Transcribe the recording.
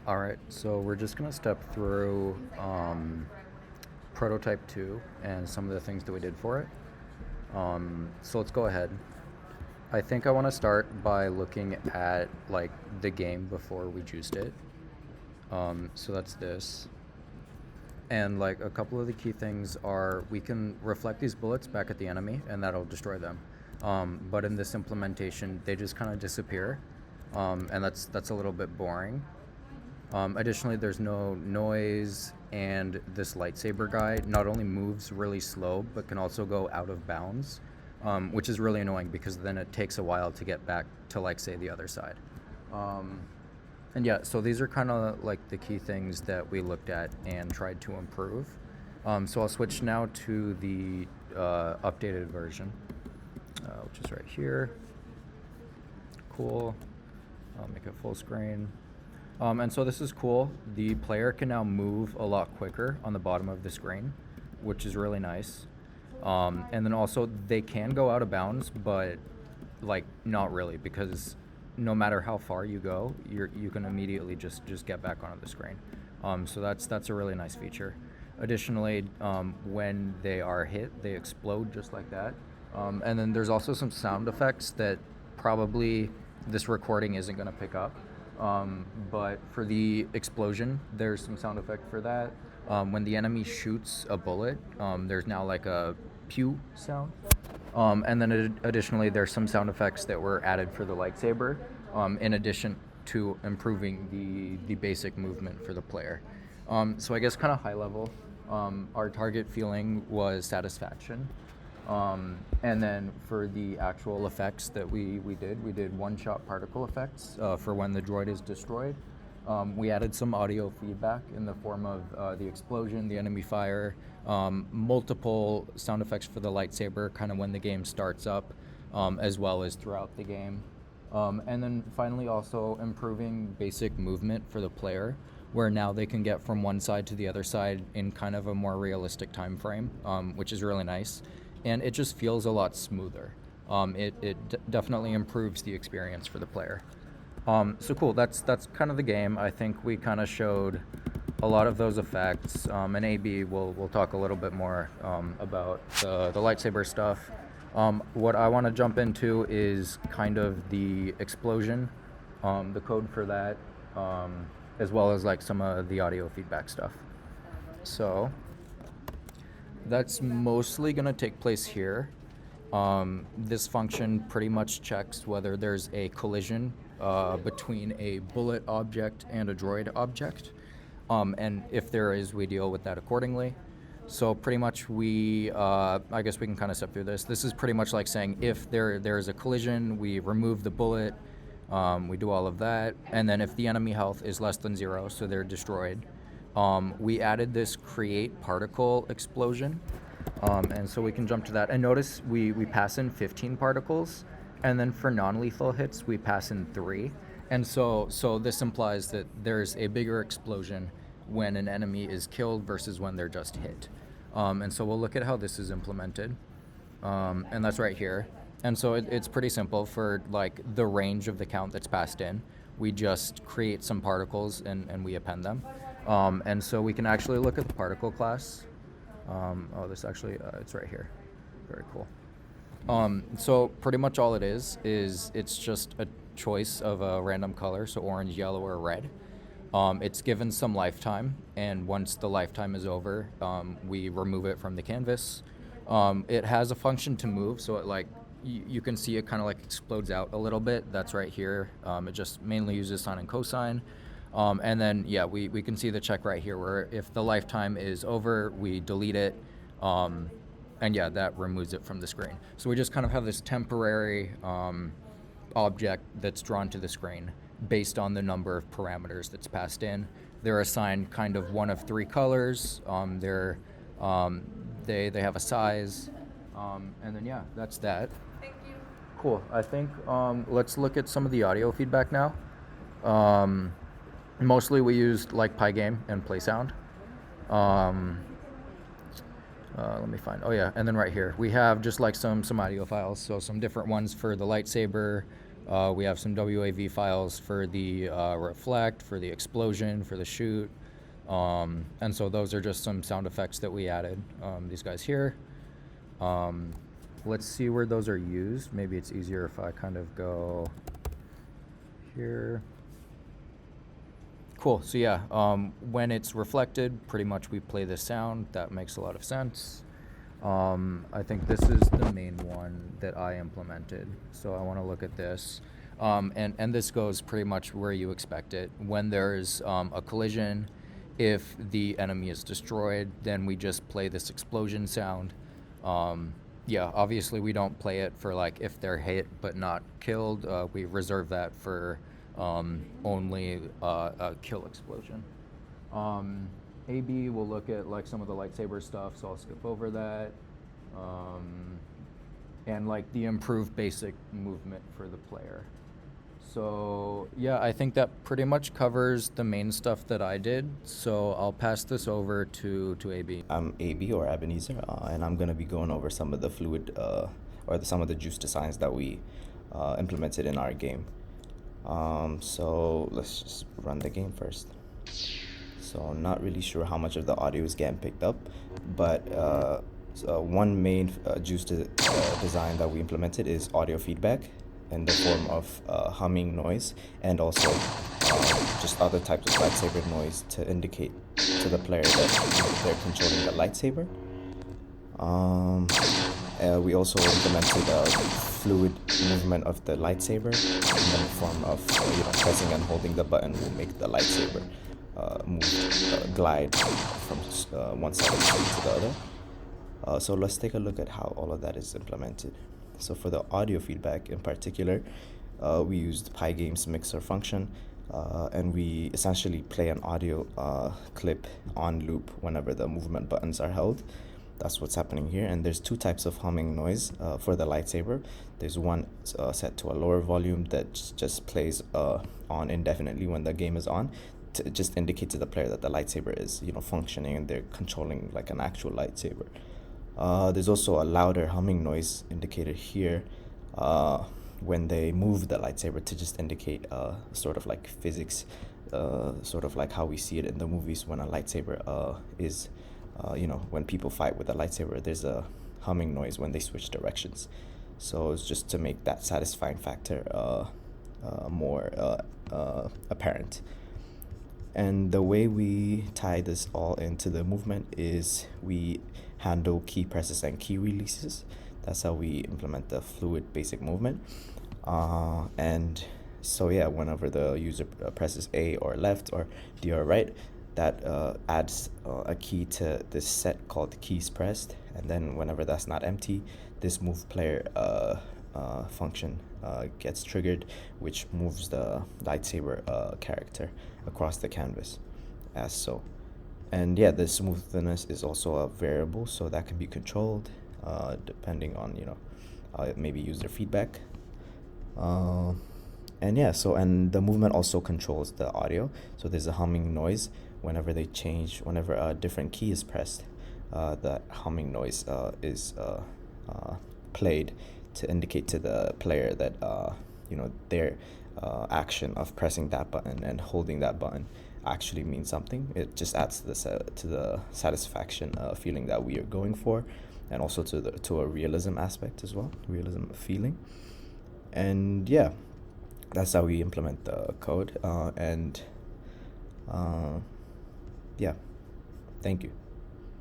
All right, so we're just gonna step through prototype 2 and some of the things that we did for it. So let's go ahead. I think I want to start by looking at like the game before we juiced it. So that's this. And like a couple of the key things are we can reflect these bullets back at the enemy and that'll destroy them. But in this implementation, they just kind of disappear, and that's a little bit boring. Additionally, there's no noise, and this lightsaber guy not only moves really slow, but can also go out of bounds, which is really annoying because then it takes a while to get back to, like, say, the other side. Um, and yeah, so these are kind of like the key things that we looked at and tried to improve. So I'll switch now to the updated version, which is right here. Cool. I'll make it full screen. And so this is cool. The player can now move a lot quicker on the bottom of the screen, which is really nice. And then also they can go out of bounds, but like not really, because no matter how far you go, you can immediately just get back onto the screen. So that's a really nice feature. Additionally, when they are hit, they explode just like that. And then there's also some sound effects that probably this recording isn't going to pick up. But for the explosion, there's some sound effect for that. When the enemy shoots a bullet, there's now like a pew sound. And then additionally, there's some sound effects that were added for the lightsaber, in addition to improving the basic movement for the player. So I guess kind of high level, our target feeling was satisfaction. And then for the actual effects that we did one-shot particle effects for when the droid is destroyed. We added some audio feedback in the form of the explosion, the enemy fire, multiple sound effects for the lightsaber kind of when the game starts up, as well as throughout the game. And then finally also improving basic movement for the player, where now they can get from one side to the other side in kind of a more realistic time frame, which is really nice. And it just feels a lot smoother. It definitely improves the experience for the player. So cool, that's kind of the game. I think we kind of showed a lot of those effects, and AB we'll talk a little bit more about the lightsaber stuff. What I want to jump into is kind of the explosion, the code for that, as well as like some of the audio feedback stuff. So that's mostly going to take place here. This function pretty much checks whether there's a collision between a bullet object and a droid object. And if there is, we deal with that accordingly. So pretty much I guess we can kind of step through this. This is pretty much like saying if there is a collision, we remove the bullet, we do all of that. And then if the enemy health is less than 0, so they're destroyed, we added this create particle explosion, and so we can jump to that. And notice we pass in 15 particles, and then for non-lethal hits we pass in 3. And so this implies that there's a bigger explosion when an enemy is killed versus when they're just hit. And so we'll look at how this is implemented, and that's right here. And so it's pretty simple for like the range of the count that's passed in. We just create some particles and we append them. And so we can actually look at the particle class. This actually, it's right here. Very cool. So pretty much all it is it's just a choice of a random color, so orange, yellow, or red. It's given some lifetime, and once the lifetime is over, we remove it from the canvas. It has a function to move, so it like, you can see it kind of like explodes out a little bit. That's right here. It just mainly uses sine and cosine. And then, yeah, we can see the check right here where if the lifetime is over, we delete it. And yeah, that removes it from the screen. So we just kind of have this temporary object that's drawn to the screen based on the number of parameters that's passed in. They're assigned kind of one of 3 colors. They have a size. And then, yeah, that's that. Thank you. Cool. I think let's look at some of the audio feedback now. Mostly we used like Pygame and PlaySound. Let me find. Oh yeah, and then right here we have just like some audio files. So some different ones for the lightsaber, We have some WAV files for the reflect, for the explosion, for the shoot. And so those are just some sound effects that we added. These guys here. Let's see where those are used. Maybe it's easier if I kind of go here. Cool. So yeah, when it's reflected, pretty much we play this sound. That makes a lot of sense. I think this is the main one that I implemented. So I want to look at this. And this goes pretty much where you expect it. When there's a collision, if the enemy is destroyed, then we just play this explosion sound. Yeah, obviously we don't play it for like if they're hit but not killed. We reserve that for only a kill explosion. AB, we'll look at like some of the lightsaber stuff, so I'll skip over that. And like the improved basic movement for the player. So yeah, I think that pretty much covers the main stuff that I did. So I'll pass this over to AB. I'm AB or Abenezer, and I'm going to be going over some of the fluid some of the juice designs that we implemented in our game. So let's just run the game first. So I'm not really sure how much of the audio is getting picked up, but one main juice design that we implemented is audio feedback in the form of humming noise and also just other types of lightsaber noise to indicate to the player that they're controlling the lightsaber. We also implemented a fluid movement of the lightsaber in the form of pressing and holding the button will make the lightsaber glide from one side of the screen to the other. So let's take a look at how all of that is implemented. So for the audio feedback in particular, we used Pygame's mixer function, and we essentially play an audio clip on loop whenever the movement buttons are held. That's what's happening here. And there's two types of humming noise for the lightsaber. There's one set to a lower volume that just plays on indefinitely when the game is on, to just indicate to the player that the lightsaber is functioning and they're controlling like an actual lightsaber. There's also a louder humming noise indicator here when they move the lightsaber to just indicate sort of like physics, sort of like how we see it in the movies when a lightsaber is, when people fight with a lightsaber, there's a humming noise when they switch directions. So it's just to make that satisfying factor more apparent. And the way we tie this all into the movement is we handle key presses and key releases. That's how we implement the fluid basic movement. And so yeah, whenever the user presses A or left or D or right, that adds a key to this set called keys pressed. And then whenever that's not empty, this move player function gets triggered, which moves the lightsaber character across the canvas as so. And yeah, the smoothness is also a variable, so that can be controlled depending on maybe user feedback. And yeah, so and the movement also controls the audio. So there's a humming noise whenever a different key is pressed. The humming noise is played to indicate to the player that their action of pressing that button and holding that button actually means something. It just adds to the satisfaction feeling that we are going for, and also to a realism aspect as well, realism feeling. And yeah, that's how we implement the code. Yeah, thank you.